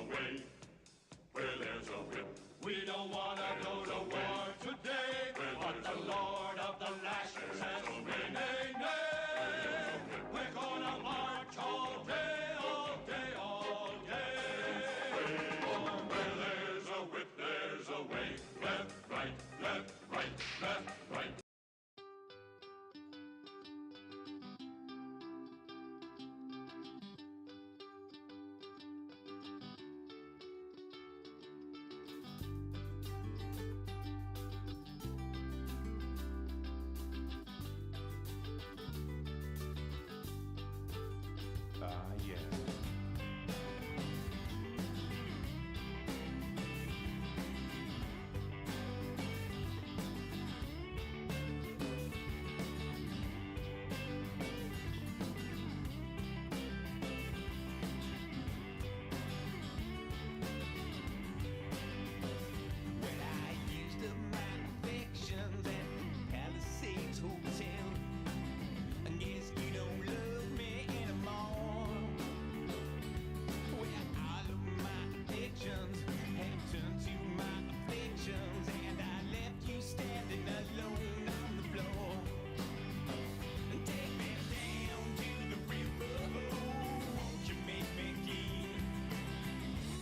way where there's a whip. We don't want to go to war today, but the Lord of the Lashes says, nay, nay, nay. We're gonna march all day, all day, all day. Where there's a whip, there's a way. Left, right, left, right, left, right. Yeah. Well, I used up my affections at Palisades Hotel. I guess you don't love me anymore. Well, all of my addictions have turned to my afflictions, and I left you standing alone on the floor. Take me down to the river, won't you make me king?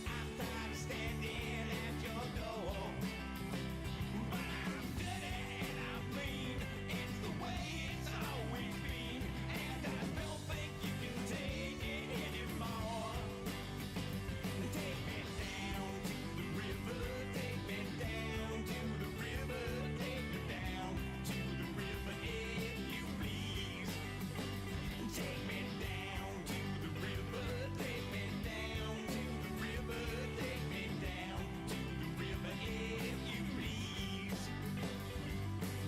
I'm tired of standing at your door, but I'm dirty and I'm mean. It's the way it's always been, and I don't think you can take it anymore. Take me down to the river, take me down to the river, take me down to the river if you please. Take me down to the river, take me down to the river, take me down to the river if you please.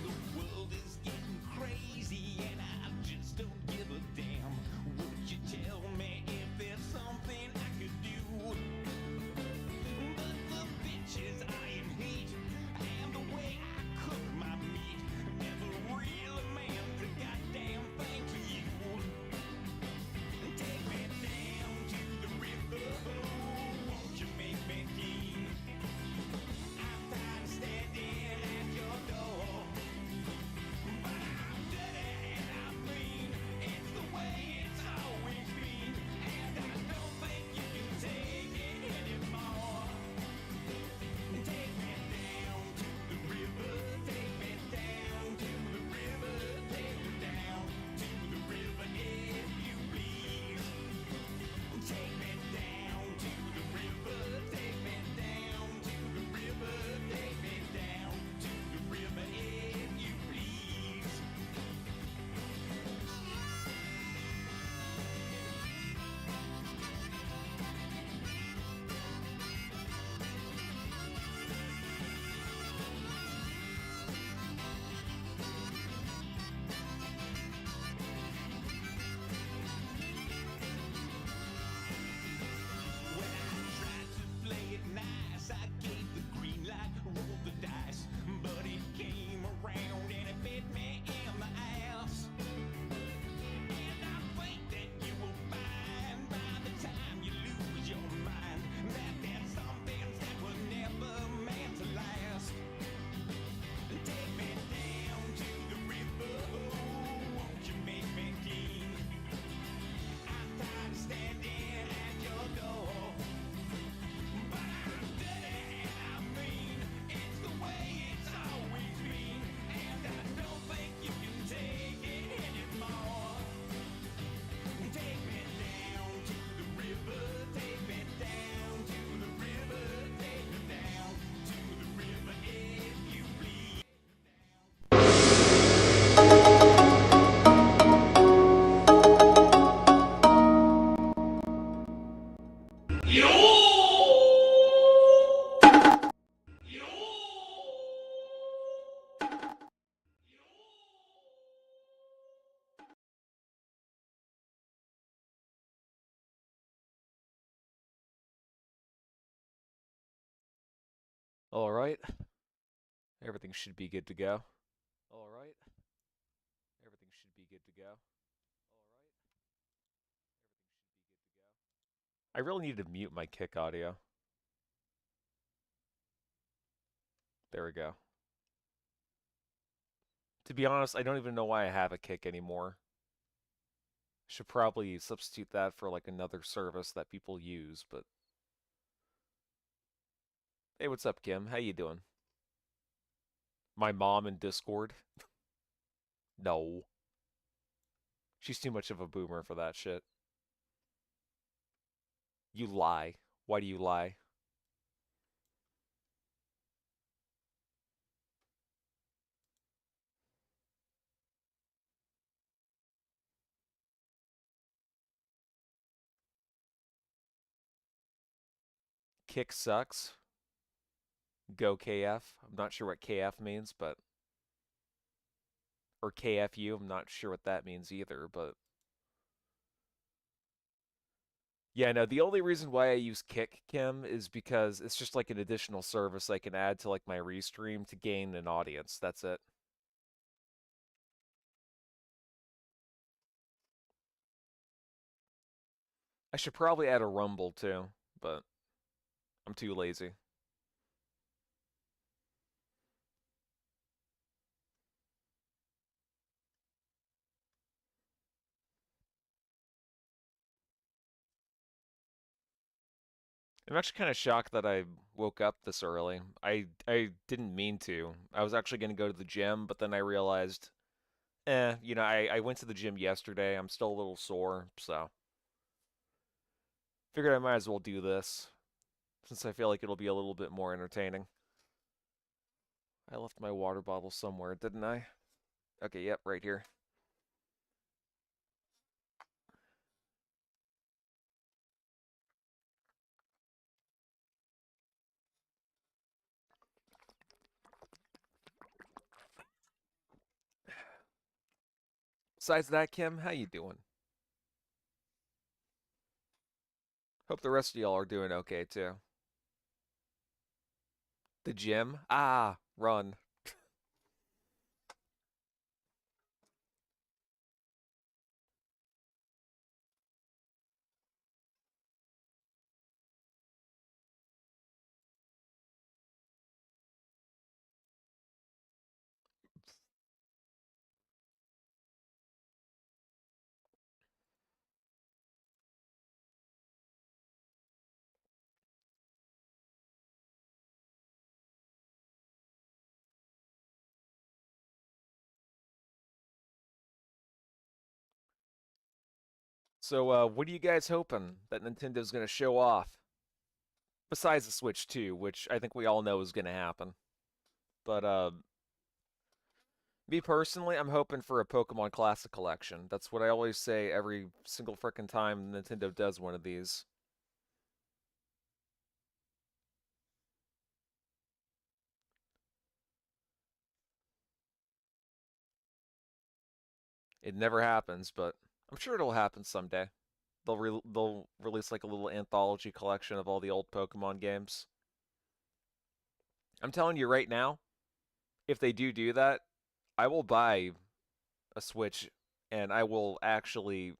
The world is getting crazy and I just don't give a damn. Would you tell me if there's something I could do? But the bitches I am hate and the way I cook my meat never really meant a goddamn thing to you. Take me down to the river, won't you make me king? I'm tired of standing at your door, but I'm dirty and I'm mean. It's the way it's always been, and I don't think you can take it anymore. Take me down to the river, take me down to the river, take me down to the river if you please. Take me down to the river, take me down to the river, take me down to the river if you please. When I tried to play it nice, I gave the green light, rolled the dice, but it came around and it bit me in the ass. And I think that you will find by the time you lose your mind that there's some things that were never meant to last. Take me down to the river, won't you make me king? I'm tired of standing at your door, but I'm dirty and I'm mean. It's the way it's always been, and I don't think you can take it anymore. Take me down to the river, take me down to the river, take me down to the river if you please. All right. Everything should be good to go. All right. Everything should be good to go. I really need to mute my kick audio. There we go. To be honest, I don't even know why I have a Kick anymore. Should probably substitute that for like another service that people use, but hey, what's up, Kim? How you doing? My mom in Discord? No. She's too much of a boomer for that shit. You lie. Why do you lie? Kick sucks. Go KF. I'm not sure what KF means, but or KFU. I'm not sure what that means either, but yeah, no, the only reason why I use Kick, Kim, is because it's just like an additional service I can add to like my restream to gain an audience. That's it. I should probably add a Rumble too, but I'm too lazy. I'm actually kind of shocked that I woke up this early. I didn't mean to. I was actually going to go to the gym, but then I realized, I went to the gym yesterday. I'm still a little sore, so figured I might as well do this since I feel like it'll be a little bit more entertaining. I left my water bottle somewhere, didn't I? Okay, yep, right here. Besides that, Kim, how you doing? Hope the rest of y'all are doing okay too. The gym? Ah, run. So, what are you guys hoping that Nintendo's gonna show off? Besides the Switch 2, which I think we all know is gonna happen. But, me personally, I'm hoping for a Pokemon Classic Collection. That's what I always say every single frickin' time Nintendo does one of these. It never happens, but I'm sure it'll happen someday. They'll release like a little anthology collection of all the old Pokemon games. I'm telling you right now, if they do that, I will buy a Switch and I will actually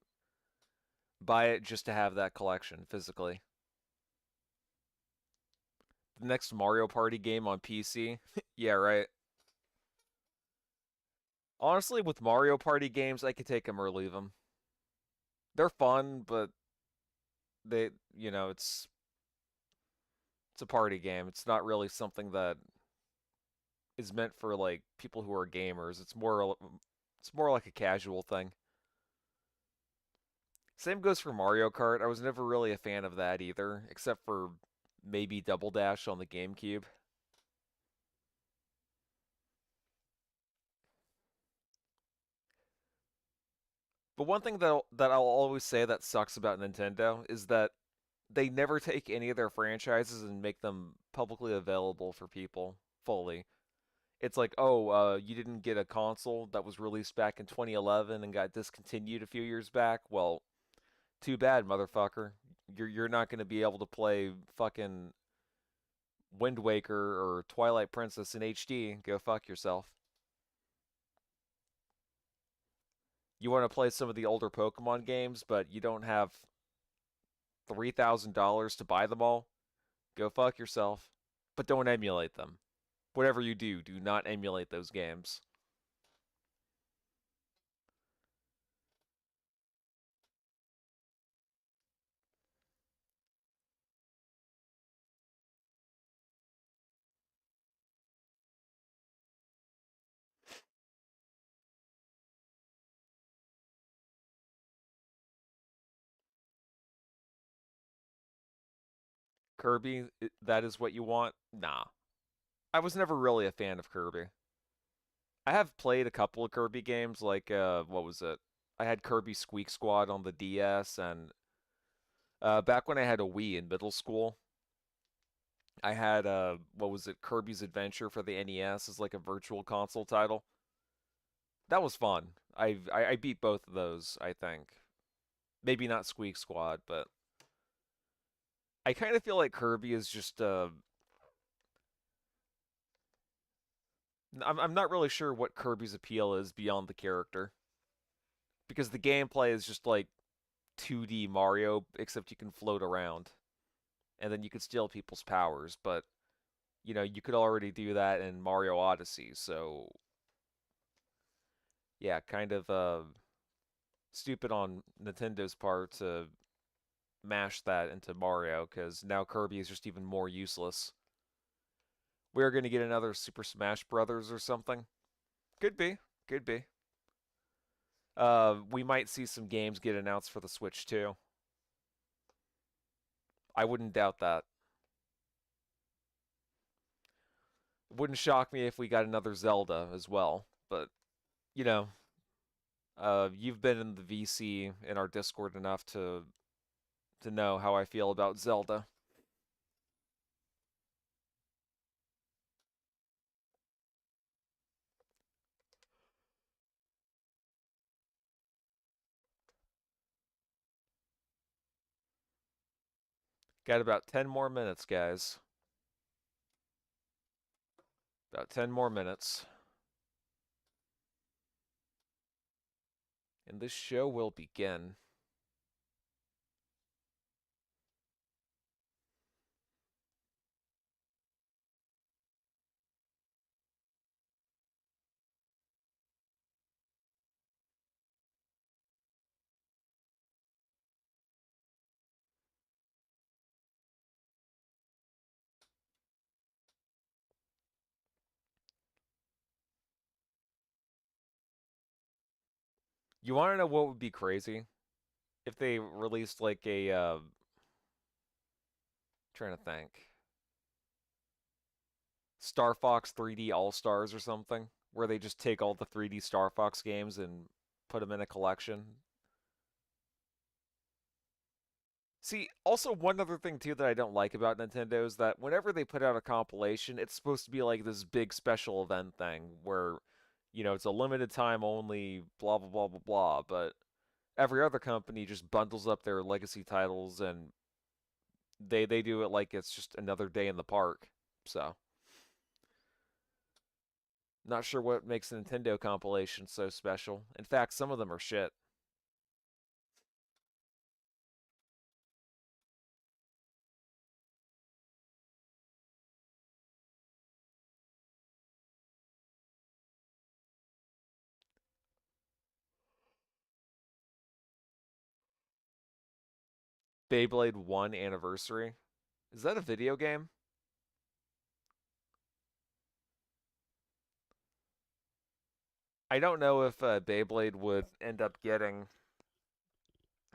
buy it just to have that collection physically. The next Mario Party game on PC? Yeah, right. Honestly, with Mario Party games, I could take them or leave them. They're fun, but they, it's a party game. It's not really something that is meant for like people who are gamers. It's more like a casual thing. Same goes for Mario Kart. I was never really a fan of that either, except for maybe Double Dash on the GameCube. But one thing that I'll always say that sucks about Nintendo is that they never take any of their franchises and make them publicly available for people fully. It's like, oh, you didn't get a console that was released back in 2011 and got discontinued a few years back. Well, too bad, motherfucker. You're not going to be able to play fucking Wind Waker or Twilight Princess in HD. Go fuck yourself. You want to play some of the older Pokemon games, but you don't have $3,000 to buy them all? Go fuck yourself. But don't emulate them. Whatever you do not emulate those games. Kirby, that is what you want? Nah. I was never really a fan of Kirby. I have played a couple of Kirby games, like, what was it? I had Kirby Squeak Squad on the DS, and back when I had a Wii in middle school, I had, what was it? Kirby's Adventure for the NES as like a virtual console title. That was fun. I beat both of those, I think. Maybe not Squeak Squad, but I kind of feel like Kirby is just I'm not really sure what Kirby's appeal is beyond the character because the gameplay is just like 2D Mario except you can float around and then you can steal people's powers, but you know, you could already do that in Mario Odyssey. So, yeah, kind of stupid on Nintendo's part to mash that into Mario cuz now Kirby is just even more useless. We're going to get another Super Smash Brothers or something. Could be. Could be. We might see some games get announced for the Switch too. I wouldn't doubt that. It wouldn't shock me if we got another Zelda as well. But, you know, you've been in the VC in our Discord enough to know how I feel about Zelda. Got about 10 more minutes, guys. About 10 more minutes. And this show will begin. You want to know what would be crazy? If they released like a trying to think. Star Fox 3D All Stars or something, where they just take all the 3D Star Fox games and put them in a collection. See, also one other thing too that I don't like about Nintendo is that whenever they put out a compilation, it's supposed to be like this big special event thing where, you know, it's a limited time only, blah blah blah blah blah. But every other company just bundles up their legacy titles and they do it like it's just another day in the park. So. Not sure what makes the Nintendo compilation so special. In fact, some of them are shit. Beyblade 1 Anniversary. Is that a video game? I don't know if Beyblade would end up getting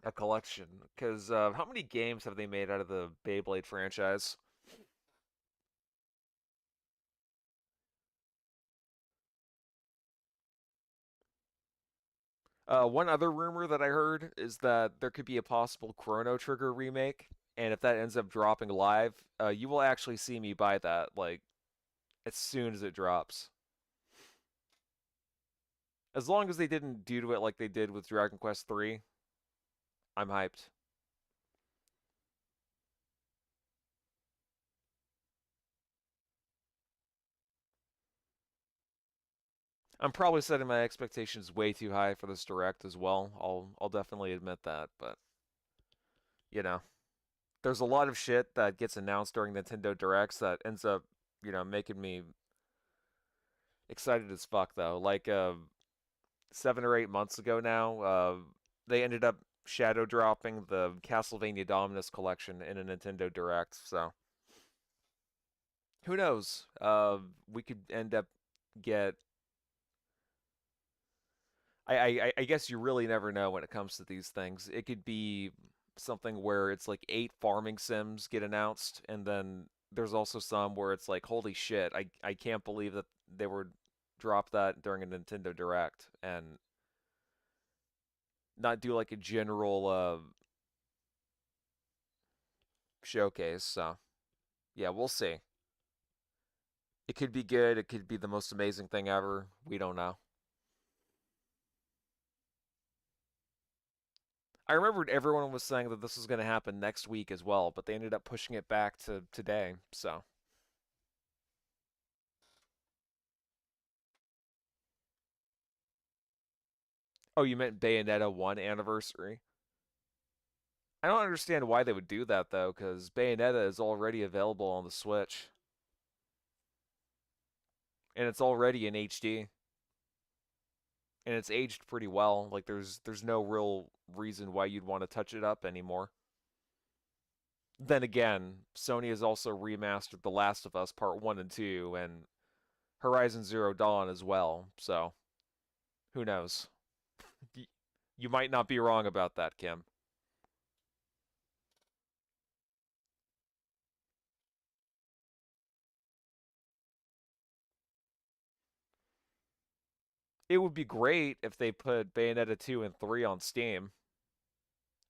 a collection, because how many games have they made out of the Beyblade franchise? One other rumor that I heard is that there could be a possible Chrono Trigger remake, and if that ends up dropping live, you will actually see me buy that, like, as soon as it drops. As long as they didn't do to it like they did with Dragon Quest III, I'm hyped. I'm probably setting my expectations way too high for this direct as well. I'll definitely admit that, but you know, there's a lot of shit that gets announced during Nintendo Directs that ends up, you know, making me Excited as fuck though. Like 7 or 8 months ago now, they ended up shadow dropping the Castlevania Dominus collection in a Nintendo Direct. So who knows? We could end up get. I guess you really never know when it comes to these things. It could be something where it's like 8 farming sims get announced, and then there's also some where it's like, holy shit, I can't believe that they were dropped that during a Nintendo Direct and not do like a general showcase. So yeah, we'll see. It could be good. It could be the most amazing thing ever. We don't know. I remembered everyone was saying that this was going to happen next week as well, but they ended up pushing it back to today. So, oh, you meant Bayonetta 1 anniversary? I don't understand why they would do that though, because Bayonetta is already available on the Switch, and it's already in HD, and it's aged pretty well. Like there's no real reason why you'd want to touch it up anymore. Then again, Sony has also remastered The Last of Us Part 1 and 2 and Horizon Zero Dawn as well. So, who knows? You might not be wrong about that, Kim. It would be great if they put Bayonetta 2 and 3 on Steam,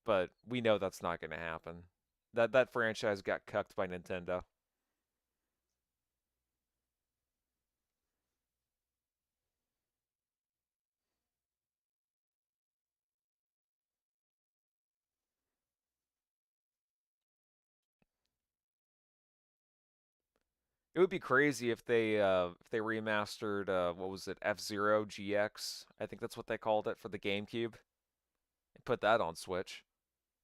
but we know that's not going to happen. That franchise got cucked by Nintendo. It would be crazy if they remastered what was it, F-Zero GX? I think that's what they called it for the GameCube. And put that on Switch.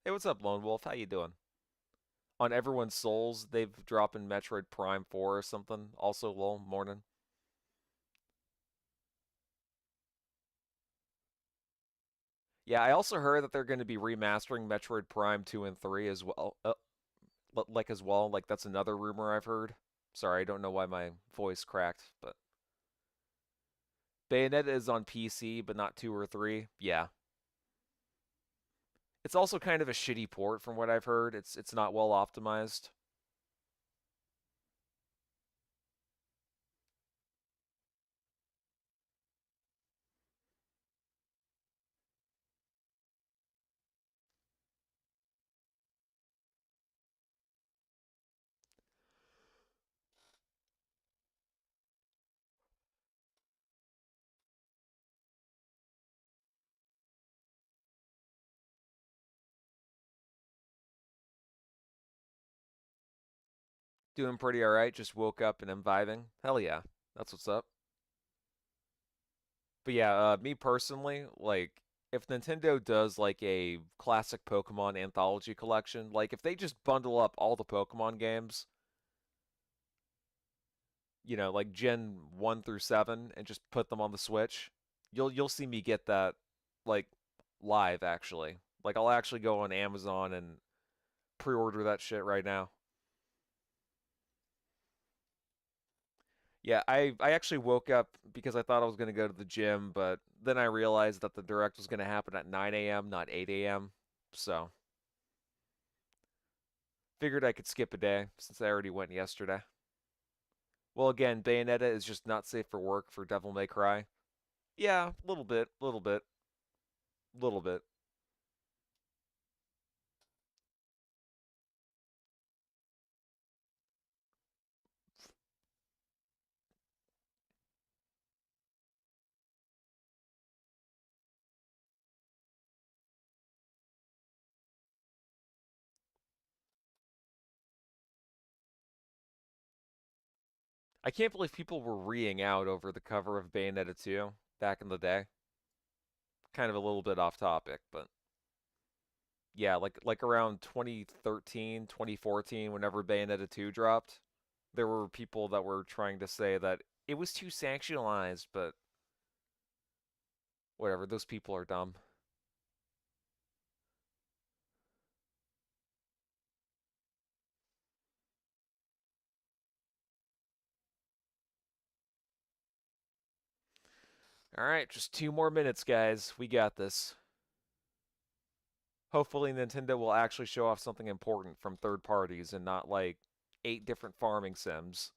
Hey, what's up, Lone Wolf? How you doing? On everyone's souls, they've dropped in Metroid Prime 4 or something. Also, lol, morning. Yeah, I also heard that they're going to be remastering Metroid Prime 2 and 3 as well. Like as well, like that's another rumor I've heard. Sorry, I don't know why my voice cracked, but Bayonetta is on PC, but not 2 or 3. Yeah. It's also kind of a shitty port from what I've heard. It's not well optimized. Doing pretty alright, just woke up and I'm vibing. Hell yeah. That's what's up. But yeah, me personally, like if Nintendo does like a classic Pokemon anthology collection, like if they just bundle up all the Pokemon games, like Gen 1 through 7 and just put them on the Switch, you'll see me get that like live actually. Like I'll actually go on Amazon and pre-order that shit right now. Yeah, I actually woke up because I thought I was going to go to the gym, but then I realized that the direct was going to happen at 9 a.m., not 8 a.m. So, figured I could skip a day since I already went yesterday. Well, again, Bayonetta is just not safe for work for Devil May Cry. Yeah, a little bit, little bit, little bit. I can't believe people were reeing out over the cover of Bayonetta 2 back in the day. Kind of a little bit off topic, but yeah, like around 2013, 2014, whenever Bayonetta 2 dropped, there were people that were trying to say that It was too sanctionalized, but whatever. Those people are dumb. All right, just 2 more minutes, guys. We got this. Hopefully, Nintendo will actually show off something important from third parties and not like 8 different farming sims.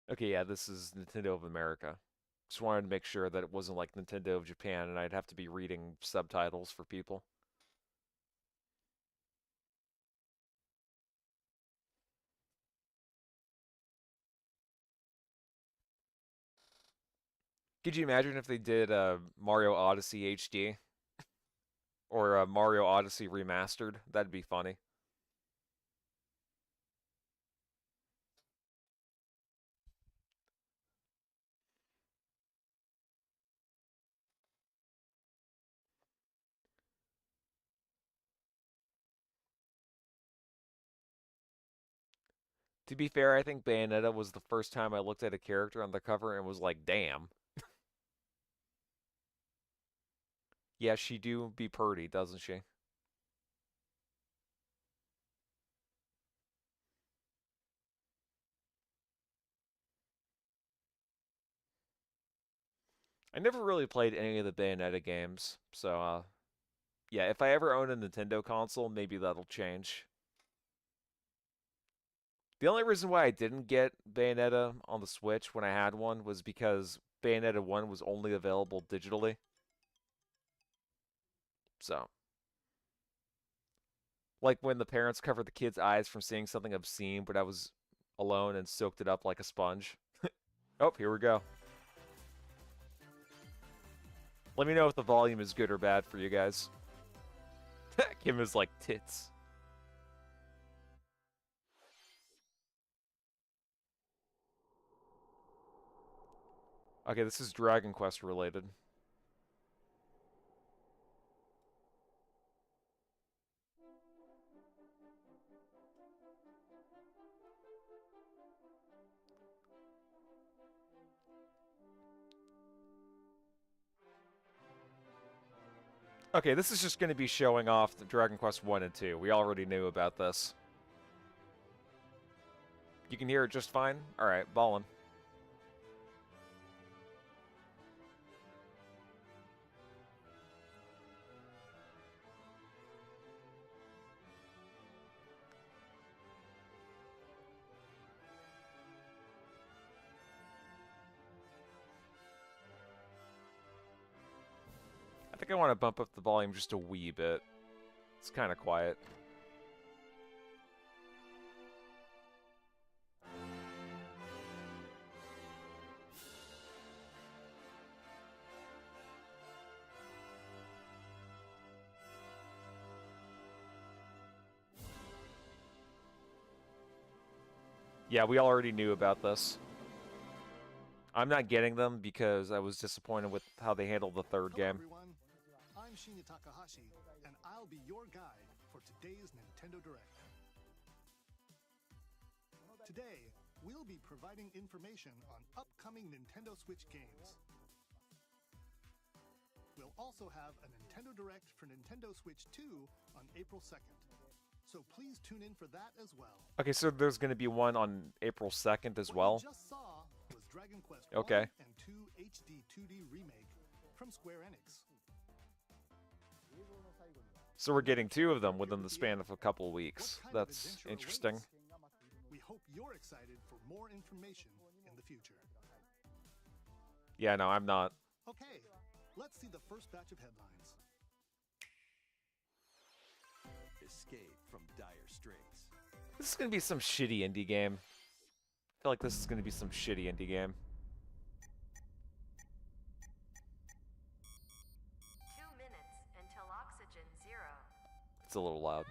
Okay, yeah, this is Nintendo of America. Just wanted to make sure that it wasn't like Nintendo of Japan and I'd have to be reading subtitles for people. Could you imagine if they did Mario Odyssey HD or Mario Odyssey Remastered? That'd be funny. To be fair, I think Bayonetta was the first time I looked at a character on the cover and was like, damn. Yeah, she do be purty, doesn't she? I never really played any of the Bayonetta games, so yeah, if I ever own a Nintendo console, maybe that'll change. The only reason why I didn't get Bayonetta on the Switch when I had one was because Bayonetta 1 was only available digitally. So, like when the parents covered the kid's eyes from seeing something obscene, but I was alone and soaked it up like a sponge. Oh, here we go. Let me know if the volume is good or bad for you guys. Kim is like tits. Okay, this is Dragon Quest related. Okay, this is just going to be showing off the Dragon Quest 1 and 2. We already knew about this. You can hear it just fine? Alright, ballin'. I think I want to bump up the volume just a wee bit. It's kind of quiet. Yeah, we already knew about this. I'm not getting them because I was disappointed with how they handled the third Hello, game. everyone. I'm Shinya Takahashi, and I'll be your guide for today's Nintendo Direct. Today, we'll be providing information on upcoming Nintendo Switch games. We'll also have a Nintendo Direct for Nintendo Switch 2 on April 2nd. So please tune in for that as well. Okay, so there's going to be one on April 2nd as well. What you just saw was Dragon Quest Okay. 1 and 2 HD 2D remake from Square Enix. So we're getting 2 of them within the span of a couple weeks. What kind of That's adventure interesting. awaits? We hope you're excited for more information in the future. Yeah, no, I'm not. Okay, let's see the first batch of headlines. Escape from dire straits. This is going to be some shitty indie game. I feel like this is going to be some shitty indie game. 2 minutes until oxygen 0. It's a little loud.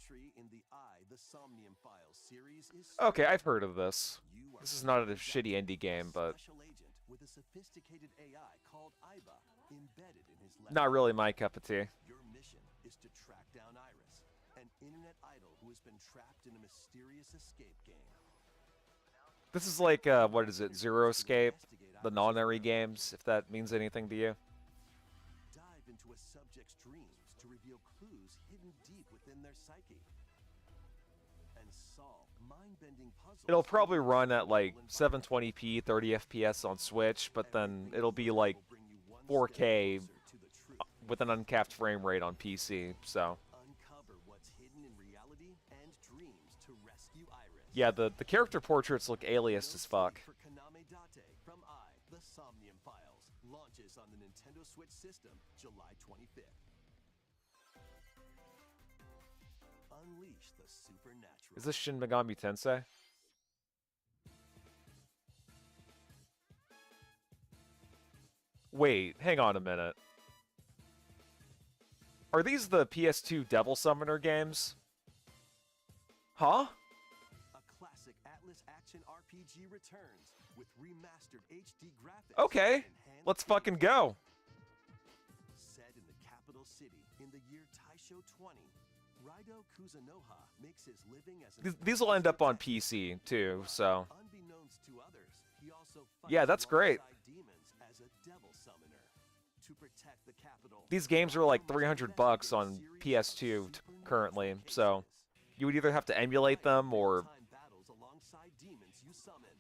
entry in the The Somnium Files series is Okay, I've heard of this. You are This is not a playing shitty Dante, indie game, but special agent with a sophisticated AI called Iba embedded in his left not really arm. my cup of tea. Your mission is to track down Iris, an internet idol who has been trapped in a mysterious escape game. This is like, what is it, Zero Escape? The non-airy games, if that means anything to you. Dive into a subject's dreams to reveal clues hidden deep within their psyche. And solve mind-bending puzzles. It'll probably in a run at like virtual environment. 720p, 30 FPS on Switch, but then it'll be like Will bring you one step 4K closer to the truth. with an uncapped frame rate on PC, so... Uncover what's hidden in reality and dreams to rescue Iris. Yeah, the character portraits look aliased as fuck. For Konami Date from The Somnium Files launches on the Nintendo Switch system July 25th. Unleash the supernatural. Is this Shin Megami Tensei? Wait, hang on a minute. Are these the PS2 Devil Summoner games? Huh? A classic Atlas action RPG returns with remastered HD graphics. Okay, and enhanced let's fucking go. Set in the capital city in the year Taisho 20, Raido Kuzunoha makes his living as an These will end up on PC too, so... Unbeknownst to others, he also Yeah, that's great. alongside demons as a devil summoner. To protect the capital, These games are like $300 on PS2 currently, so... You would either have to emulate them or... time battles alongside demons you summon.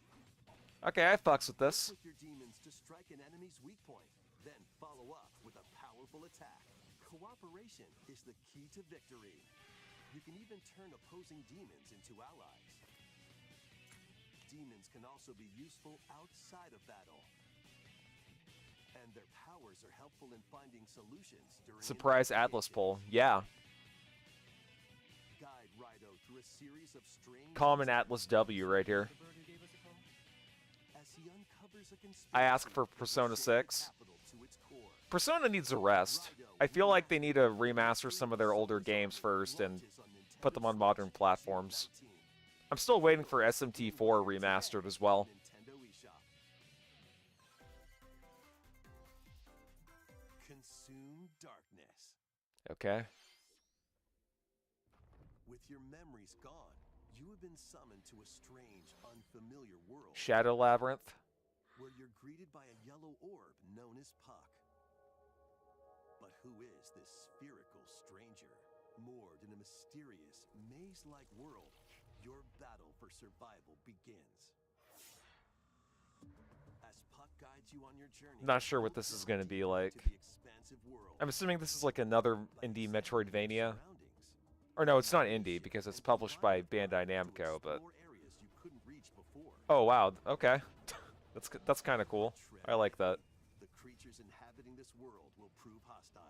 Okay, I fucks with this. With your demons to strike an enemy's weak point, then follow up with a powerful attack. Cooperation is the key to victory. You can even turn opposing demons into allies. Demons can also be useful outside of battle. And their powers are helpful in finding solutions during Surprise Atlas poll. Yeah. Guide Raido through a series of strange Common Atlas W right here. as he uncovers a conspiracy I ask for that Persona will shake the 6. capital to its core. Persona needs a rest. I feel like they need to remaster some of their older games first and put them on modern platforms. I'm still waiting for SMT4 remastered as well. Nintendo eShop. Consume darkness. Okay. With your memories gone, you have been summoned to a strange, unfamiliar world Shadow Labyrinth. where you're greeted by a yellow orb known as Puck. But who is this spherical stranger? Moored in a mysterious, maze-like world, your battle for survival begins. As Puck guides you on your journey, Not sure what this is gonna be like. to the expansive world, I'm assuming this is like another like indie the Metroidvania. surroundings. Or no, it's not indie because it's published by Bandai Namco, but... Explore areas you couldn't reach before. Oh, wow. Okay. That's kind of cool. I like that. The creatures inhabiting this world will prove hostile.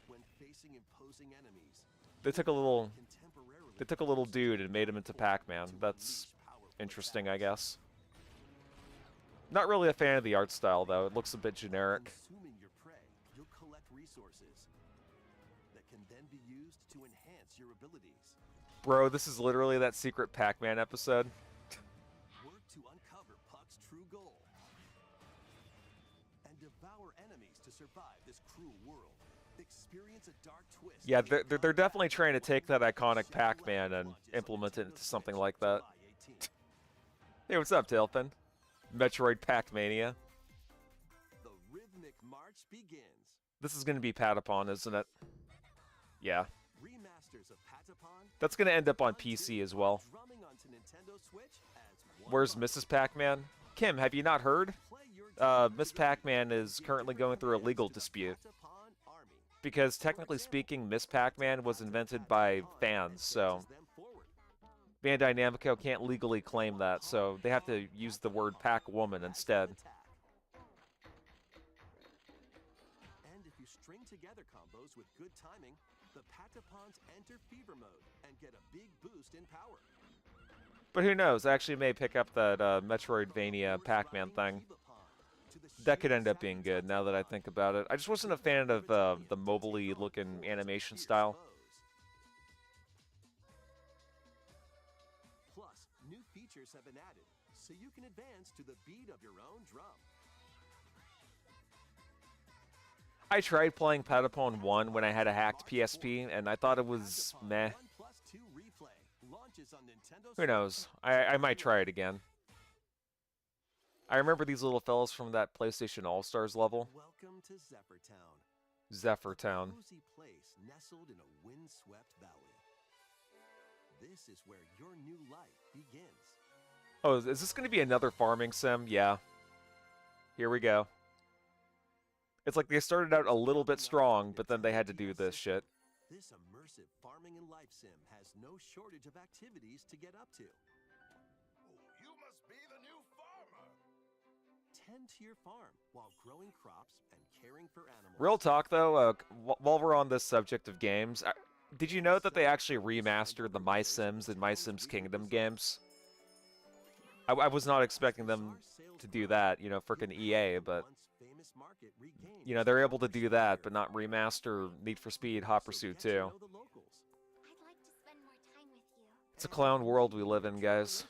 When facing imposing enemies, They took a little... can temporarily They took a little dude and made him into Pac-Man. to That's unleash powerful interesting, I attacks. guess. Not really a fan of the art style, though. It looks a bit generic. Consuming your prey, you'll collect resources that can then be used to enhance your abilities. Bro, this is literally that secret Pac-Man episode. Work to uncover Puck's true goal and devour enemies to survive this cruel world. Experience a dark twist. Yeah, in they're definitely Combat trying to take that Arena iconic Shadow Pac-Man Labyrinth and launches on implement it Nintendo into something Switch like that. July 18th. Hey, what's up, Tailfin? Metroid Pac-Mania. The rhythmic march begins. This is gonna be Patapon, isn't it? Yeah. Remasters of Patapon. That's gonna end up on One, two, PC as well. drumming onto Nintendo Switch as one Where's bundle. Mrs. Pac-Man? Kim, have you not heard? Play your Miss Pac-Man is currently going through a legal dispute. Patapon Army. Because technically speaking, Miss Pac-Man was invented by fans, so Advances them forward. Bandai Namco can't legally claim that, so they have to use the word Pac-Woman instead. And if you string together combos with good timing, the Patapons enter fever mode and get a big boost in power. But who knows, I actually may pick up that Metroidvania Pac-Man thing. That could end up being good, now that I think about it. I just wasn't a fan of the mobile-y looking animation style. New features have been added, so you can advance to the beat of your own drum. I tried playing Patapon 1 when I had a hacked PSP, and I thought it was meh. 1+2 Replay launches on Nintendo Who knows? I might try it again. I remember these little fellas from that PlayStation All-Stars level. Welcome to Zephyr Town. Zephyr Town. Cozy place nestled in a windswept valley. This is where your new life begins. Oh, is this going to be another farming sim? Yeah. Here we go. It's like they started out a little bit strong, but then they had to do this shit. This immersive farming and life sim has no shortage of activities to get up to. You must be the new farmer. Tend to your farm while growing crops and caring for animals. Real talk, though, while we're on this subject of games, did you know that they actually remastered the My Sims and My Sims Kingdom games? I was not expecting them to do that, you know, frickin' EA, but, you know, they're able to do that, but not remaster Need for Speed Hot Pursuit 2. I'd like to spend more time with you. It's a clown world we live in, guys.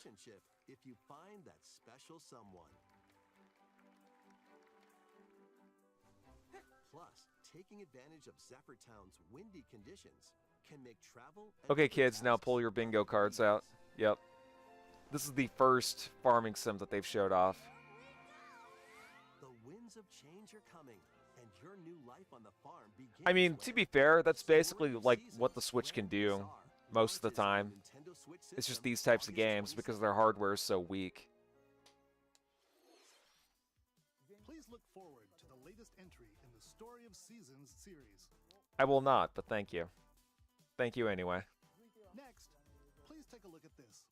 If you find that special someone. Plus, taking advantage of Zephyr Town's windy conditions can make travel. Okay, kids, now pull your bingo cards out. Yep. This is the first farming sim that they've showed off. The winds of change are coming, and your new life on the farm begins. I mean, to be fair, that's basically like what the Switch can do most of the time. It's just these types of games because their hardware is so weak. Please look forward to the latest entry in the Story of Seasons series. I will not, but thank you. Thank you anyway. Next, please take a look at this.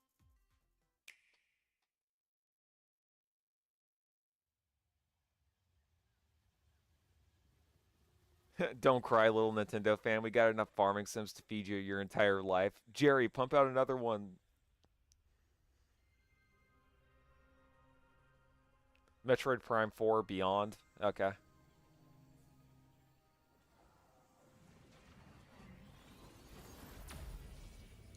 Don't cry, little Nintendo fan. We got enough farming sims to feed you your entire life. Jerry, pump out another one. Metroid Prime 4 Beyond. Okay.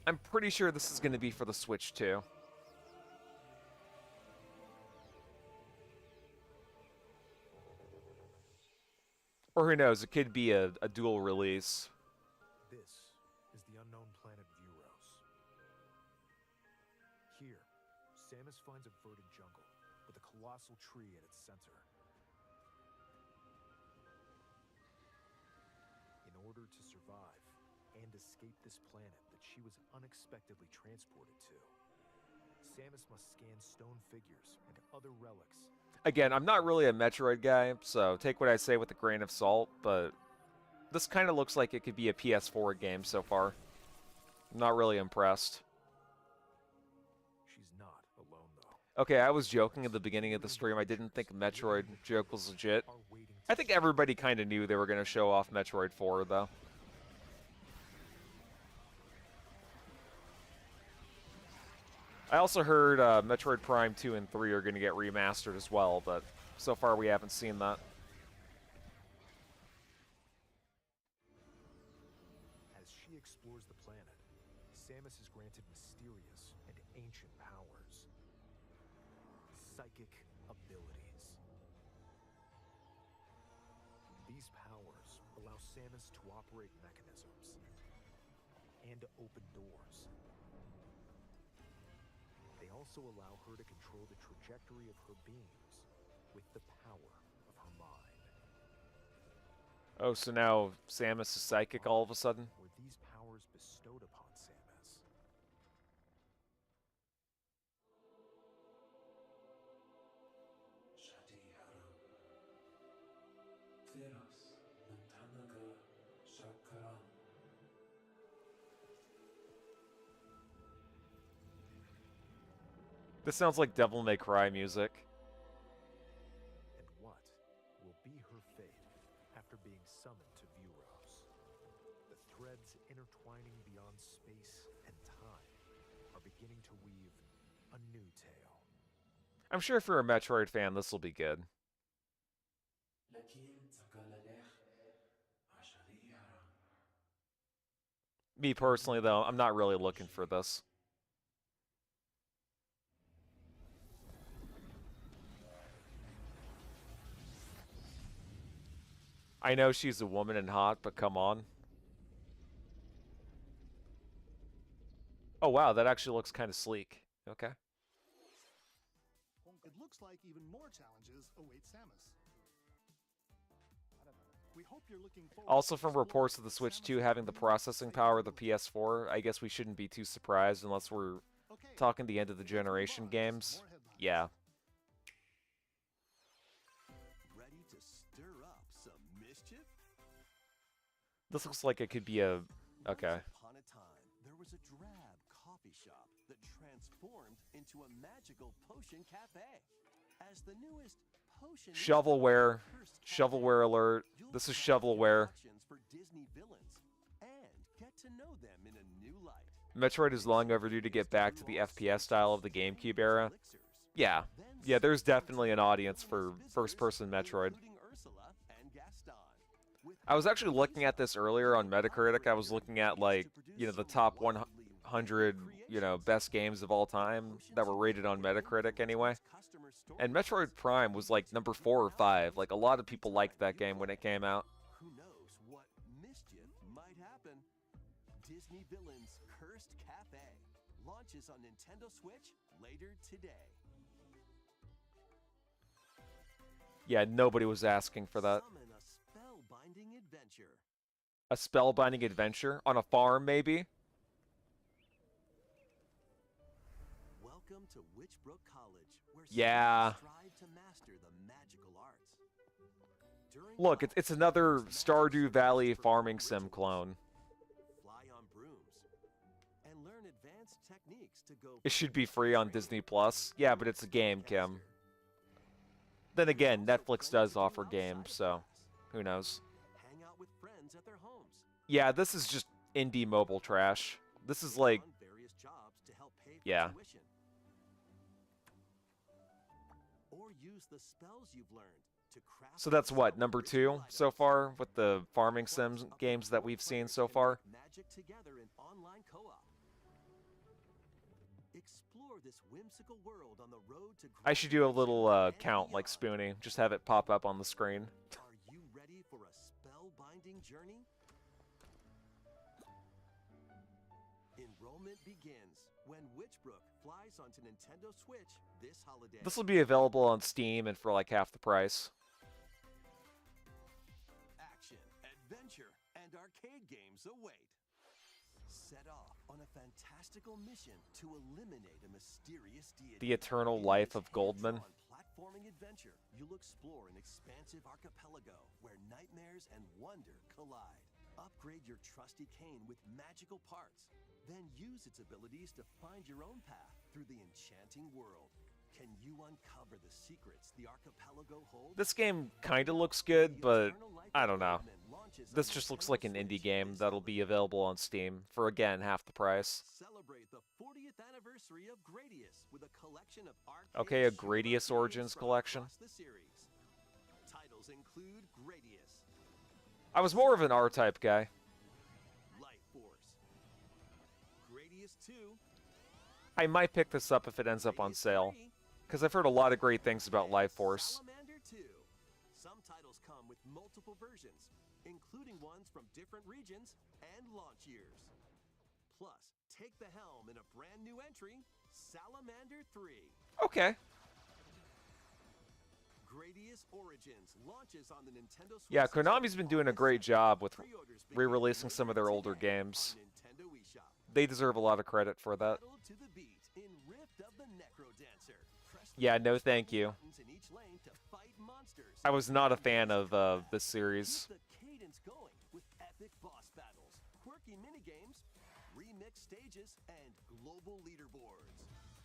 I'm pretty sure this is going to be for the Switch too. Or who knows, it could be a dual release. This is the unknown planet Vuros. Here, Samus finds a verdant jungle with a colossal tree at its center. In order to survive and escape this planet that she was unexpectedly transported to, Samus must scan stone figures and other relics. Again, I'm not really a Metroid guy, so take what I say with a grain of salt, but this kind of looks like it could be a PS4 game so far. I'm not really impressed. She's not alone, though. Okay, I was joking at the beginning of the stream. I didn't think Metroid joke was legit. Are waiting I think everybody kind of knew they were going to show off Metroid 4, though. I also heard Metroid Prime 2 and 3 are going to get remastered as well, but so far we haven't seen that. As she explores the planet, Samus is granted mysterious and ancient powers. Psychic abilities. These powers allow Samus to operate mechanisms and open doors. They also allow her to control the trajectory of her beams with the power of her mind. Oh, so now Samus is psychic all of a sudden? Were these powers bestowed upon Samus? This sounds like Devil May Cry music. And what will be her fate after being summoned to Vuros? The threads intertwining beyond space and time are beginning to weave a new tale. I'm sure if you're a Metroid fan, this will be good. Me personally, though, I'm not really looking for this. I know she's a woman and hot, but come on. Oh wow, that actually looks kind of sleek. Okay. It looks like even more challenges await Samus. We hope you're looking forward Also, to from reports of the exploring Switch Samus' 2 having the new processing Sega power of the abilities. PS4, I guess we shouldn't be too surprised unless we're Okay, talking the end of the let's move generation on to some games. more headlines. Yeah. Ready to stir up some mischief? This looks like it could be a... Okay. Once upon a time, there was a drab coffee shop that transformed into a magical potion cafe. As the newest potion Shovelware. Cursed Cafe, Shovelware alert. you'll This is craft shovelware. introductions for Disney villains and get to know them in a new light. Metroid is long overdue to get back to the FPS style of the GameCube era. Yeah. Yeah, there's definitely an audience for first-person Metroid. I was actually looking at this earlier on Metacritic. I was looking at, like, you know, the top 100, you know, best games of all time that were rated on Metacritic anyway. And Metroid Prime was, like, number 4 or 5. Like, a lot of people liked that game when it came out. Who knows what mischief might happen? Disney Villains Cursed Cafe launches on Nintendo Switch later today. Yeah, nobody was asking for that. Summon a spellbinding adventure. A spellbinding adventure? On a farm, maybe? Welcome to Witchbrook College, where Yeah. students strive to master the magical arts. During Look, it's class, another students Stardew Valley perform farming sim rituals, clone. fly on brooms, and learn advanced techniques to go. It should be free on Disney Plus. Yeah, but it's a game, Kim. Then again, Netflix does offer games, so who knows. Hang out with friends at their homes. Yeah, this is just indie mobile trash. This is like, On various jobs to help pay for yeah. tuition. Or use the spells you've learned to craft. So that's what, yourself number ritual 2 so items. far with the farming sims games that we've seen so far? Magic together in online co-op. Explore this whimsical world on the road to I should do a little and count like beyond. Spoonie. Just have it pop up on the screen. Are you ready for a spellbinding journey? Enrollment begins when Witchbrook flies onto Nintendo Switch this holiday. This will be available on Steam and for like half the price. Action, adventure, and arcade games await. Set off on a fantastical mission to eliminate a mysterious deity. The Eternal In Life this of Goldman. hands-on platforming adventure, you'll explore an expansive archipelago where nightmares and wonder collide. Upgrade your trusty cane with magical parts, then use its abilities to find your own path through the enchanting world. Can you uncover the secrets the archipelago holds? This game kinda looks good, but I don't know. This just looks like an indie game that'll be available on Steam for, again, half the price. Celebrate the 40th anniversary of Gradius with a collection of arcade Okay, a shoot 'em up Gradius games Origins from collection. across the series. Titles include Gradius, I was more of an R-Type guy. Light Force, Gradius 2, I might pick this up if it ends up on Gradius sale, 3, because I've heard a lot of great things about and Life Force. Salamander 2. Some titles come with multiple versions, including ones from different regions and launch years. Plus, take the helm in a brand new entry, Salamander 3. Okay. Gradius Origins launches on the Nintendo Switch. Yeah, system Konami's been doing a August great 2nd. job with Pre-orders begin re-releasing some of their later older today games. on Nintendo eShop. They deserve a lot of credit for that. Battle to the beat in Rift of the Necro Dancer. Press the Yeah, no buttons thank you. in each lane to fight monsters. I was not a fan of this series. Keep the cadence going with epic boss battles, quirky minigames, remix stages, and global leaderboards.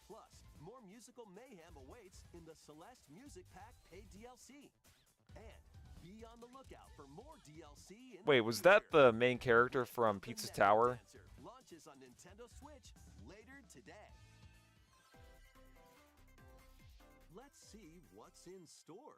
Plus, more musical mayhem awaits in the Celeste Music Pack paid DLC. And be on the lookout for more DLC in Wait, the was that future. the main character from The Pizza Necro Tower? Dancer launches on Nintendo Switch later today. Let's see what's in store.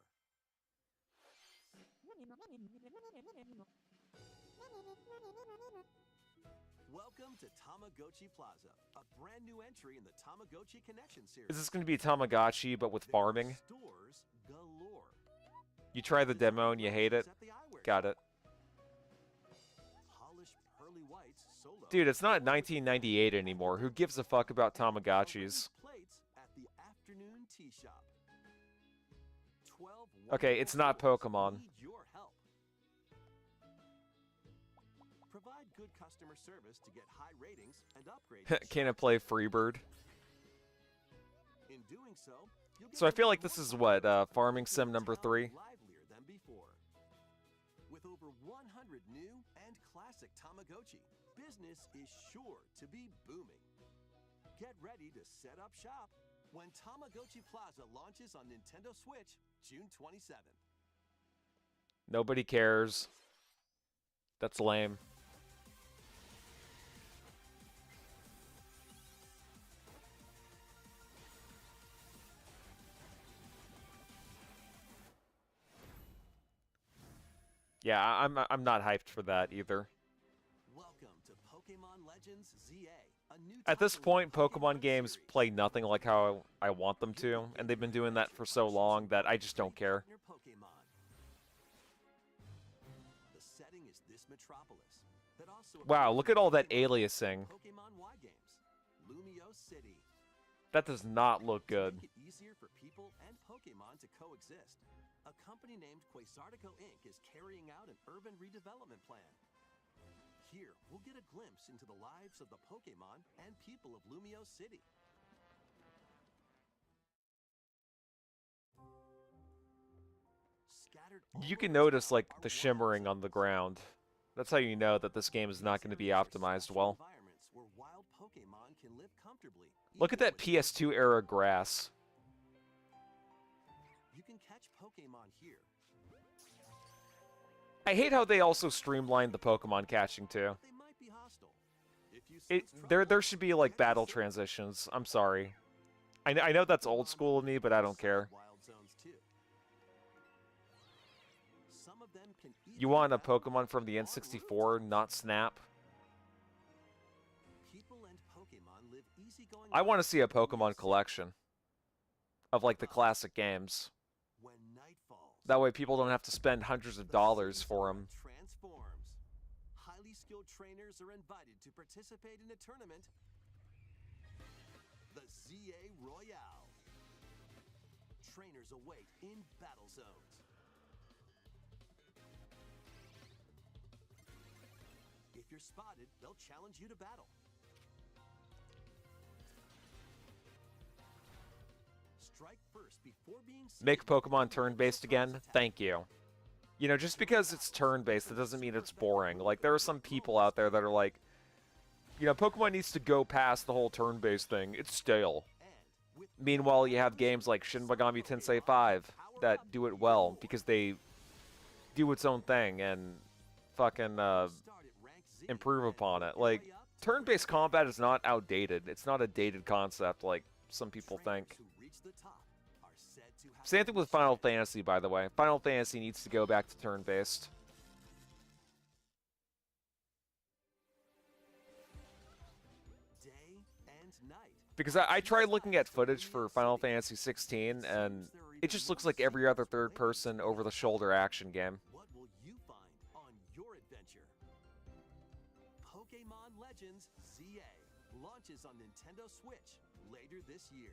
Welcome to Tamagotchi Plaza, a brand new entry in the Tamagotchi Connection series. Is this going to be Tamagotchi, but with There are farming? Stores galore. You try the demo and you hate it? At the eyewear Got it. Polished pearly whites solo. Dude, it's not 1998 anymore. Who gives a fuck about Tamagotchis? Plates at the afternoon tea shop. 12 Okay, it's not wonderful Pokemon. need your help. Provide good customer service to get high ratings and upgrade. your Can I shop. play Freebird? In doing so, you'll get So I to feel make like this more is money what, and Farming keep Sim your number town 3? livelier than before. With over 100 new and classic Tamagotchi, business is sure to be booming. Get ready to set up shop when Tamagotchi Plaza launches on Nintendo Switch June 27th. Nobody cares. That's lame. Yeah, I'm not hyped for that either. Welcome to Pokemon Legends ZA, a new At this title in point, the Pokemon games series. play nothing like how I want them to, and they've been doing that for so long that I just don't care. Partner Pokemon. The setting is this metropolis that also Wow, appears look in at all that Pokemon aliasing. Pokemon Y games. Lumio City. That does not look To good. make it easier for people and Pokemon to coexist, a company named Quasartico Inc. is carrying out an urban redevelopment plan. Here, we'll get a glimpse into the lives of the Pokemon and people of Lumio City. Scattered You all can over notice town like are the wild shimmering on the zones. ground. That's how you know that this game is not going to be These areas are optimized special well. environments where wild Pokemon can live comfortably. Look at even that with humans. PS2 era grass. You can catch Pokemon here. I hate how they also streamlined the Pokemon catching too. They might be hostile. If you It sense there trouble, should be like check the battle city. transitions. I'm sorry. I know that's old school of me, but I don't care. Wild zones too. Some of them can You even want a battle Pokemon from the en route. N64, not Snap? People and Pokemon live easygoing I want to lives see a in Lumio Pokemon City. collection of like the classic games. When night falls, That way people don't have to spend hundreds of the dollars city for side them. transforms. Highly skilled trainers are invited to participate in a tournament. The ZA Royale. Trainers await in battle zones. If you're spotted, they'll challenge you to battle. Strike first before being Make seen. Pokemon turn-based again? Thank you. You know, just because it's turn-based, that doesn't mean it's boring. Like, there are some people out there that are like, you know, Pokemon needs to go past the whole turn-based thing. It's stale. And with Meanwhile, you have games like Shin Megami Tensei 5 that do it well because they do its own thing and fucking start at rank Z improve and upon work it. your Like, way up to turn-based combat is not outdated. It's not a dated concept like some people trainers think. who reach the top are said to have Same thing with Final mastered Fantasy, by the way. Final Fantasy needs to go back to turn-based. day and night. Because I tried looking at footage for Final Fantasy 16, and it just looks like every other third-person over-the-shoulder action game. What will you find on your adventure? Pokemon Legends ZA launches on Nintendo Switch later this year.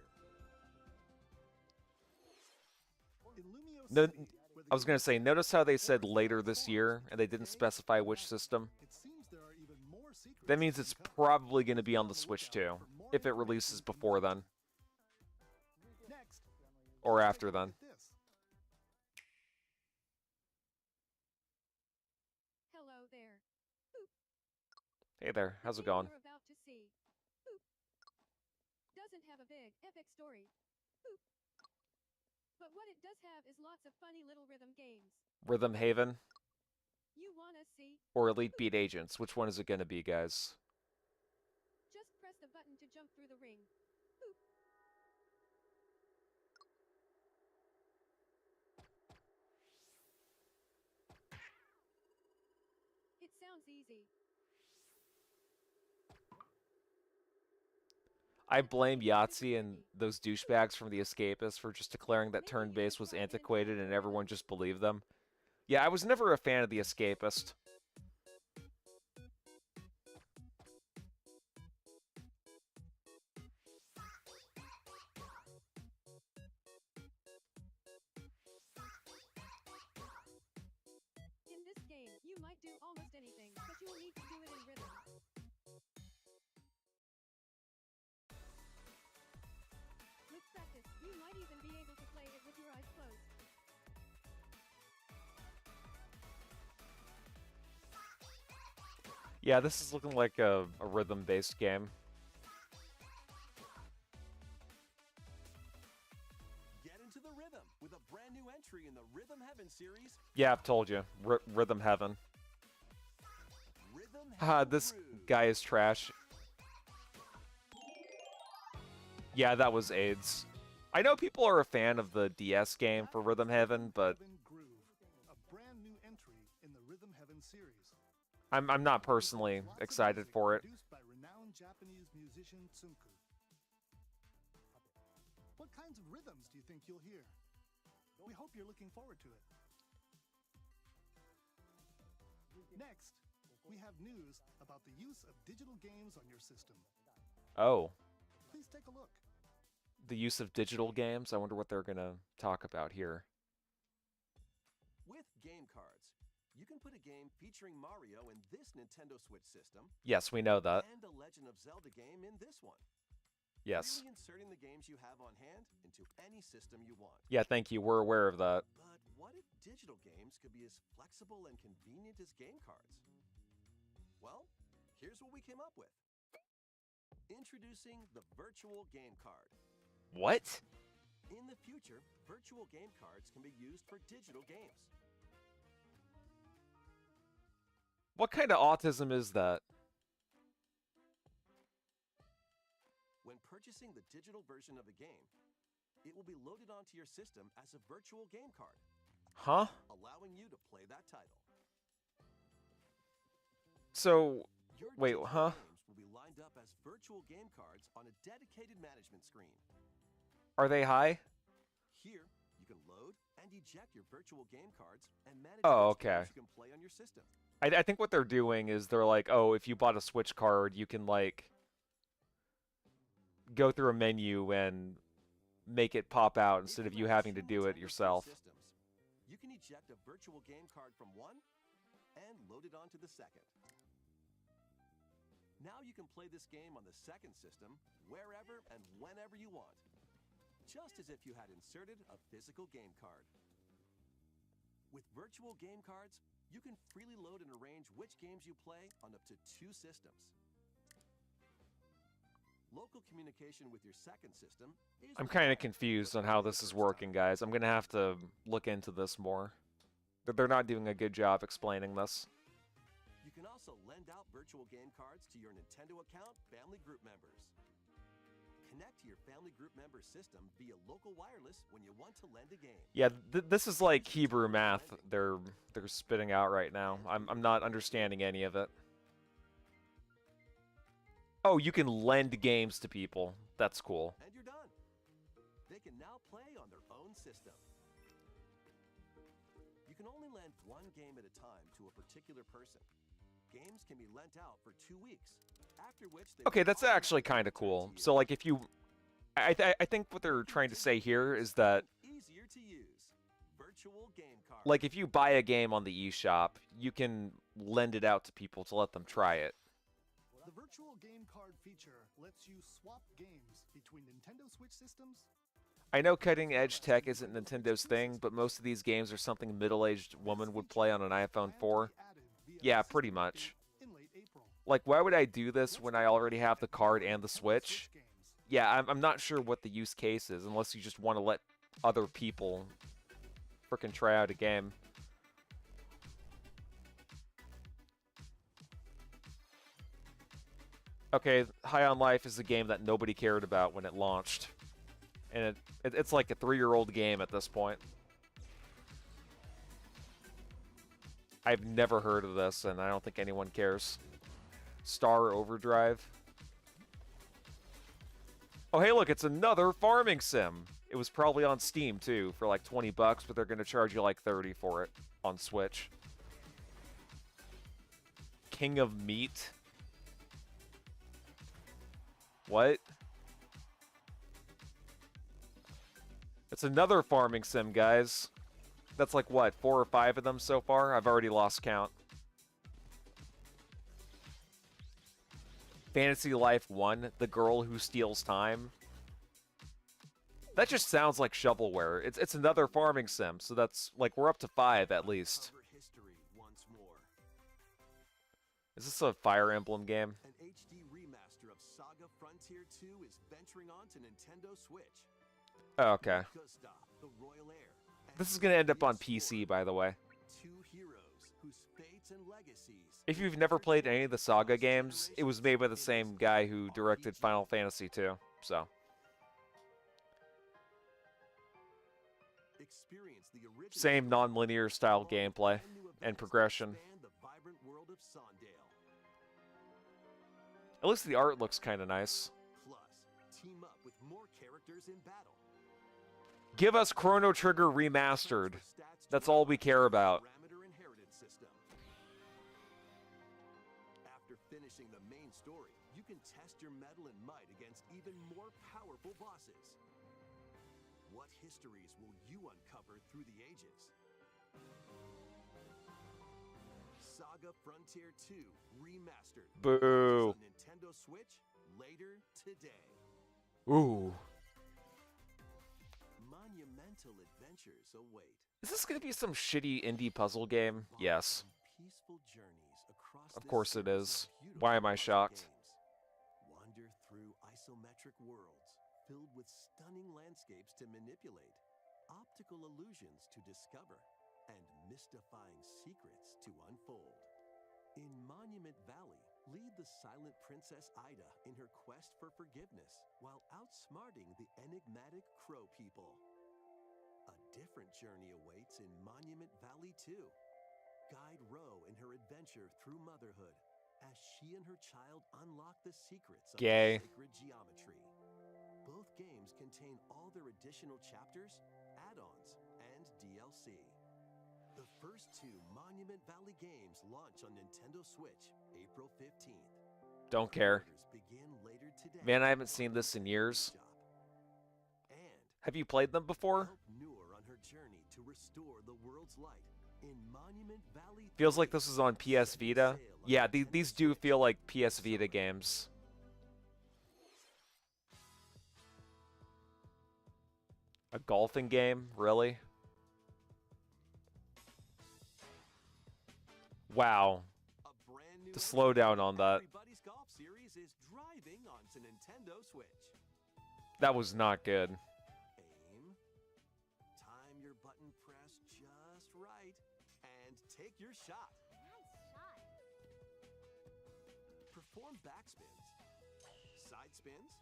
In Lumio No, City, where the I was game going to say, notice how they said later this year, and they didn't specify which system? It seems there are even more secrets That means it's uncovered. probably going to be on the Be Switch lookout too, for more if it information releases from before Nintendo. then, Next, or let's after take a look then. at this. Hello there. Hey there, how's it The game going? You're about to see. Boop. Doesn't have a big, epic story. Boop. But what it does have is lots of funny little rhythm games. Rhythm Haven You wanna see? or Elite Beat Agents? Which one is it going to be, guys? Just press the button to jump through the ring. Boop. It sounds easy. I blame Yahtzee and those douchebags from The Escapists for just declaring that turn-based was antiquated and everyone just believed them. Yeah, I was never a fan of The Escapist. In this game, you might do almost anything, but you'll need to do it in rhythm. With practice, you might even be able to play it with your eyes closed. Yeah, this is looking like a rhythm-based game. Get into the rhythm with a brand new entry in the Rhythm Heaven series. Yeah, I've told you. Rhythm Heaven. Rhythm Haha, Heaven this Groove. guy is trash. Yeah, that was AIDS. I know people are a fan of the DS game for Rhythm Heaven, but Heaven Groove, a brand new entry in the Rhythm Heaven series. I'm not personally Lots of excited music for it. Produced by renowned Japanese musician Tsunku. What kinds of rhythms do you think you'll hear? We hope you're looking forward to it. Next, we have news about the use of digital games on your system. Oh, Please take a look. the use of digital games. I wonder what they're gonna talk about here. With game cards, you can put a game featuring Mario in this Nintendo Switch system Yes, we know that. and a Legend of Zelda game in this one. Yes. Freely inserting the games you have on hand into any system you want. Yeah, thank you. We're aware of that. But what if digital games could be as flexible and convenient as game cards? Well, here's what we came up with. Introducing the Virtual Game Card. What? In the future, virtual game cards can be used for digital games. What kind of autism is that? When purchasing the digital version of a game, it will be loaded onto your system as a virtual game card, Huh? allowing you to play that title. So, Your wait, digital huh? games will be lined up as virtual game cards on a dedicated management screen. Are they high? Here, you can load and eject your virtual game cards and manage Oh, which okay. games you can play on your system. I think what they're doing is they're like, oh, if you bought a Switch card, you can like go through a menu and make it pop out instead If of you you have having to two do it Nintendo Switch yourself. systems, you can eject a virtual game card from one and load it onto the second. Now you can play this game on the second system wherever and whenever you want, just as if you had inserted a physical game card. With virtual game cards, you can freely load and arrange which games you play on up to 2 systems. Local communication with your second system is I'm kind of required confused for on the how very this is first working, time. guys. I'm gonna have to look into this more. They're not doing a good job explaining this. You can also lend out virtual game cards to your Nintendo account family group members. Connect to your family group member system via local wireless when you want to lend a game. Yeah, this is like Hebrew math they're spitting out right now. I'm not understanding any of it. Oh, you can lend games to people. That's cool. And you're done. They can now play on their own system. You can only lend one game at a time to a particular person. Games can be lent out for 2 weeks, after which they Okay, will that's actually automatically kind of return cool. to you. So like if you I think what they're trying to say here is that Easier to use. Virtual game cards. like if you buy a game on the eShop, you can lend it out to people to let them try it. The virtual game card feature lets you swap games between Nintendo Switch systems. I know cutting edge tech isn't Nintendo's thing, but most of these games are something a middle-aged woman would play on an iPhone 4. Yeah, pretty much. In late April. Like, why would I do this when I already have the card and the Switch? Yeah, I'm not sure what the use case is, unless you just want to let other people frickin' try out a game. Okay, High on Life is a game that nobody cared about when it launched. And it's like a 3-year-old game at this point. I've never heard of this, and I don't think anyone cares. Star Overdrive. Oh, hey, look, it's another farming sim. It was probably on Steam too for like 20 bucks, but they're going to charge you like 30 for it on Switch. King of Meat. What? It's another farming sim, guys. That's like what, 4 or 5 of them so far? I've already lost count. Fantasy Life 1, The Girl Who Steals Time. That just sounds like shovelware. It's another farming sim, so that's like we're up to 5 at least. Is this a Fire Emblem game? An HD remaster of Saga Frontier 2 is venturing on to Nintendo Switch. Oh, okay. Gustav, the Royal Heir, and This is going to end up on PC, by the way. two heroes whose fates and legacies. If you've never played any of the Saga games, it was made by the same guy who directed Final Fantasy 2, so. Experience the original Same non-linear style gameplay and progression. span the vibrant world of Sondale. At least the art looks kind of nice. Plus, team up with more characters in battle. Give us Chrono Trigger Remastered. That's all we care about. Parameter inheritance system. After finishing the main story, you can test your mettle and might against even more powerful bosses. What histories will you uncover through the ages? Saga Frontier 2 Remastered. Boo. On Nintendo Switch later today. Ooh. Monumental adventures await. Is this going to be some shitty indie puzzle game? Yes. Peaceful journeys across Of this course it series is. of beautiful Why am I puzzle shocked? games. Wander through isometric worlds filled with stunning landscapes to manipulate, optical illusions to discover, and mystifying secrets to unfold. In Monument Valley, lead the silent Princess Ida in her quest for forgiveness while outsmarting the enigmatic Crow people. A different journey awaits in Monument Valley 2. Guide Ro in her adventure through motherhood as she and her child unlock the secrets of Gay. sacred geometry. Both games contain all their additional chapters, add-ons, and DLC. The first 2 Monument Valley games launch on Nintendo Switch April 15th. Don't care. Pre-orders begin later today Man, I haven't on seen this in Nintendo years. Shop. And Have you played them before? help Noor on her journey to restore the world's light in Monument Valley. Feels 3, like this is on PS setting Vita. sail on Yeah, Nintendo these do Switch feel like April PS Vita 2nd. games. A golfing game? Really? Wow. A brand new To slow down on that. Everybody's Golf series is driving onto Nintendo Switch. That was not good. Aim, time your button press just right, and take your shot. Nice shot. Perform backspins, side spins,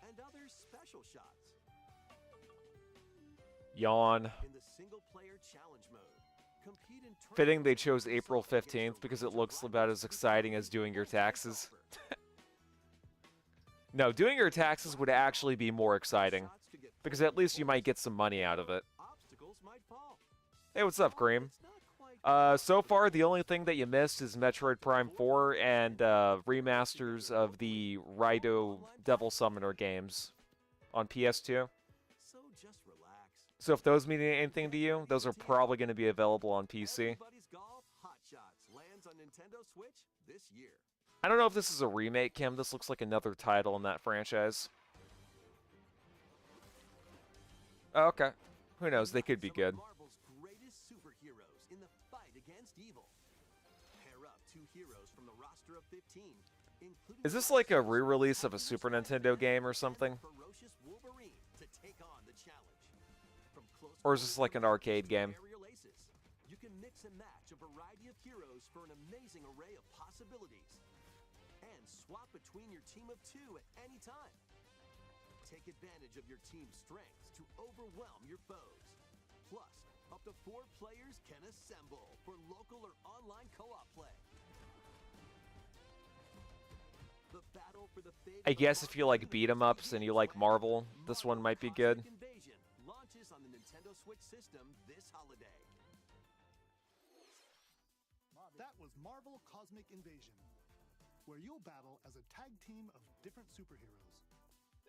and other special shots. Yawn. In the single-player challenge mode, compete in Fitting they tournaments chose April against a 15th because it range of looks about rivals as exciting as with doing your the ultimate taxes. golfer. No, doing your taxes would actually be more exciting. Shots could get Because at least you might get some money out of it. obstacles might fall. Hey, what's up, Cream? It's not quite So far, the only thing that you missed is Metroid Prime 4 and remasters of the Raidou Devil Summoner games on PS2. so just relax. So if those mean anything to you, those are probably going to be available on PC. Everybody's Golf Hot Shots lands on Nintendo Switch this year. I don't know if this is a remake, Kim. This looks like another title in that franchise. Oh, okay. Who knows? They could be Some of good. Marvel's greatest superheroes in the fight against evil. Pair up 2 heroes from the roster of 15, including Is this like a re-release of a Super Nintendo game or something? Ferocious Wolverine to take on the challenge. From close Or is this like an quarters arcade to game? aerial aces, you can mix and match a variety of heroes for an amazing array of possibilities. And swap between your team of 2 at any time. Take advantage of your team's strengths to overwhelm your foes. Plus, up to 4 players can assemble for local or online co-op play. The battle for the fate I of guess if you like Marvel beat 'em ups and you like Marvel, this one might be good. Cosmic Invasion launches on the Nintendo Switch system this holiday. That was Marvel Cosmic Invasion, where you'll battle as a tag team of different superheroes.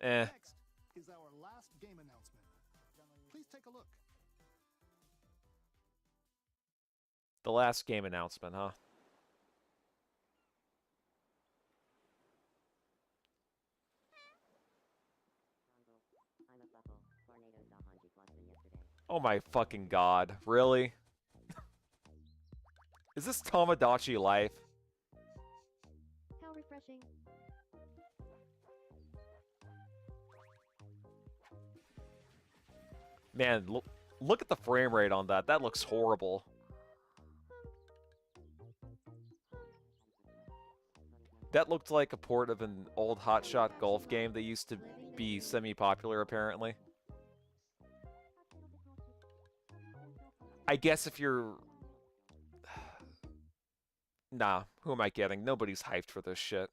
Eh. Next is our last game announcement. Please take a look. The last game announcement, huh? Oh my fucking god. Really? Is this Tamagotchi life? How refreshing. Man, look at the frame rate on that. That looks horrible. That looked like a port of an old hotshot golf game that used to be semi-popular, apparently. I guess if you're... Nah, who am I kidding? Nobody's hyped for this shit.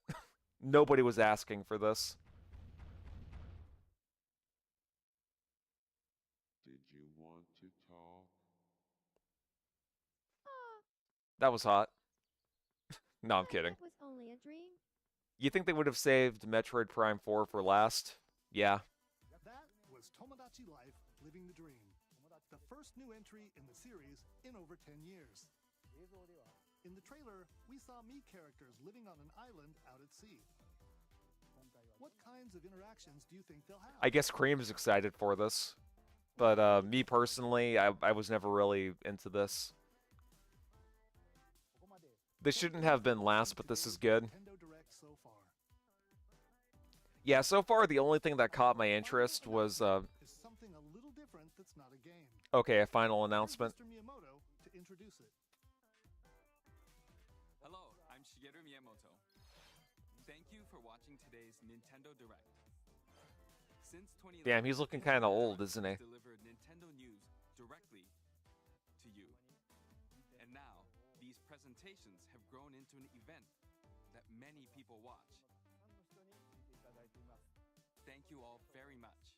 Nobody was asking for this. Did you want to talk? That was hot. No, I'm kidding. That was only a dream. You think they would have saved Metroid Prime 4 for last? Yeah. That was Tomodachi Life Living the Dream, the first new entry in the series in over 10 years. In the trailer, we saw Mii characters living on an island out at sea. What kinds of interactions do you think they'll have? I guess Cream is excited for this. But me personally, I was never really into this. This shouldn't have been last, but this is good. Nintendo Direct so far. Yeah, so far the only thing that caught my interest was... Is something a little different that's not a game. Okay, a final announcement. Here's Mr. Miyamoto to introduce it. Hello, I'm Shigeru Miyamoto. Thank you for watching today's Nintendo Direct. Since 2011, Damn, he's looking kind of old, isn't he? delivered Nintendo news directly to you. And now, these presentations have grown into an event that many people watch. Thank you all very much.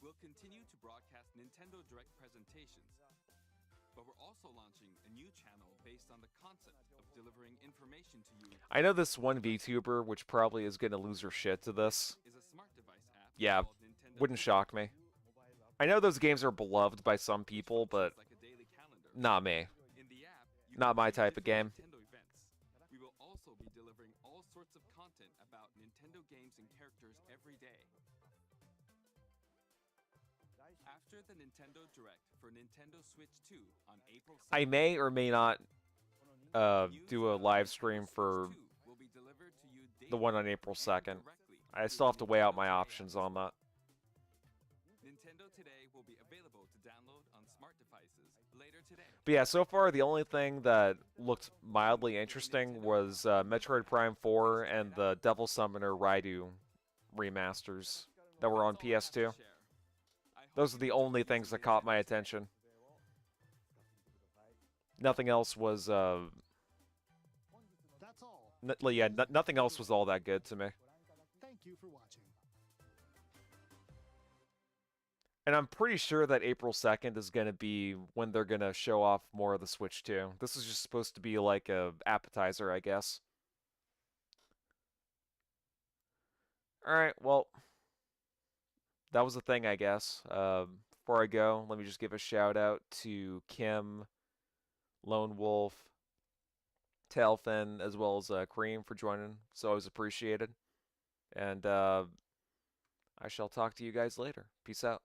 We'll continue to broadcast Nintendo Direct presentations, but we're also launching a new channel based on the concept of delivering information to you. I know this one VTuber, which probably is going to lose her shit to this. Is a smart device app Yeah, called Nintendo wouldn't Digital. shock me. I know those games are beloved by some people, but Like a daily calendar. not me. In the app, you Not can my see type of different game. Nintendo events. We will also be delivering all sorts of content about Nintendo games and characters every day. After the Nintendo Direct for Nintendo Switch 2 on April 2nd, I may or may not news do a about live Nintendo stream Switch for 2 will be delivered to you the one on daily April and 2nd. directly I through still have to weigh out my Nintendo options on that. Nintendo Today will be available to download on smart devices later today. But yeah, so far the only thing that looked mildly interesting was Metroid Prime 4 and the Devil Summoner Raidu remasters that were on PS2. Those are the only things that caught my attention. Nothing else was, That's all. nothing else was all that good to me. Thank you for watching. And I'm pretty sure that April 2nd is going to be when they're going to show off more of the Switch 2. This is just supposed to be like a appetizer, I guess. Alright, well, that was the thing, I guess. Before I go, let me just give a shout out to Kim, Lone Wolf, Tailfin, as well as Cream for joining. It's always appreciated. And I shall talk to you guys later. Peace out.